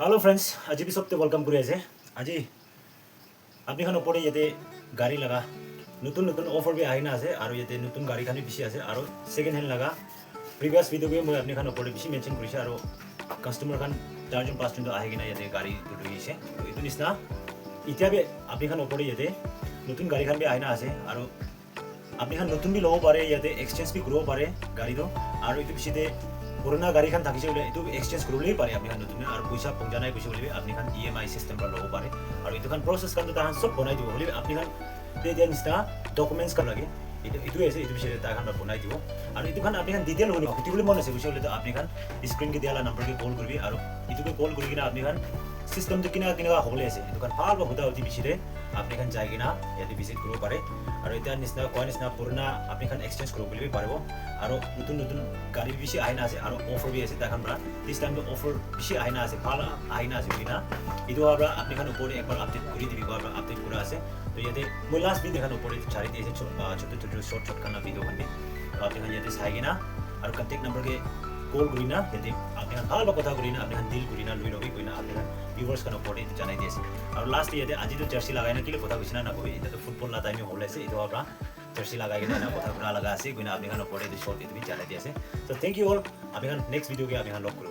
hello friends आज भी सबते वेलकम करी আছে আজি আপনি খান ওপরে ইয়াতে গাড়ি লাগা নতুন নতুন অফার বি আইনা আছে আর ইয়াতে নতুন গাড়ি খান বেশি আছে আর সেকেন্ড হ্যান্ড লাগা প্রিভিয়াস ভিডিও গে মই আপনি খান ওপরে বেশি মেনশন করিছে আর কাস্টমার খান 4জন 5জন তো আহে কিনা ইয়াতে গাড়ি দুটো দিছে তো ইটো নিছনা ইতিয়া বি আপনি খান ওপরে ইয়াতে নতুন গাড়ি খান বি আইনা আছে আর আপনি খান নতুন বি লব পারে ইয়াতে এক্সচেঞ্জ বি করব পারে গাড়ি তো আর ইটো বেশিতে পুরোনা গাড়ি খান থাকিছে বলে এটো এক্সচেঞ্জ করলেই পারে আপনি খান নতুন আর পয়সা পঞ্জা নাই পয়সা বলে আপনি খান ইএমআই সিস্টেম পৰা লব পারে আর এটো খান প্রসেস খান তো তাহান সব বনাই দিব বলে আপনি খান দে দেন নিছনা ডকুমেন্টস কাম লাগে এটো আছে এটো বিষয়ে তা খান বনাই দিব আর এটো খান আপনি খান ডিটেইল হলি অতি বলে মন আছে বুঝলে তো আপনি খান স্ক্রিন কে দিয়ালা নাম্বার কে কল করবি আর এটোকে কল করি কিনা আপনি খান সিস্টেম তো কিনা কিনা হলে আছে এটো খান ভাল হতা অতি বিষয়ে আপনি খান যাই কিনা ইয়াতে ভিজিট করব পারে আর এটা নিছনা কয় নিছনা পুরোনা আপনি খান এক্সচেঞ্জ করব বলে পারবো আর নতুন নতুন গাড়ি বেশি আইনা আছে আর অফার বি আছে দেখান আমরা দিস টাইম তো অফার বেশি আইনা আছে ভাল আইনা আছে কিনা এটো আমরা আপনি খান উপরে একবার আপডেট করে দিবি বা আপডেট করা আছে তো ইয়াতে মই লাস্ট ভিডিও দেখান উপরে ছাড়ি দিয়েছে ছোট ছোট শর্ট শর্ট খানা ভিডিও খান আপনি খান ইয়াতে চাই কিনা আর কন্ট্যাক্ট নাম্বার কে কল করি না ইয়াতে আপনি খান ভাল কথা করি না আপনি খান ডিল করি না লুই লবি কই না আপনি খান ভিউয়ার্স খান উপরে জানাই দিয়েছে আর লাস্ট ইয়াতে আজি তো জার্সি লাগাই না কি কথা কইছ না কই এটা তো ফুটবল না টাইমে হলে আছে এটো আমরা জার্সি লাগাই কিনা কথা পুরা লাগা আছে কইনা আপনি খান উপরে শর্ট এটা জানাই দিয়েছে তো থ্যাংক ইউ অল আপনি খান নেক্সট ভিডিও কে আপনি খান লক করুন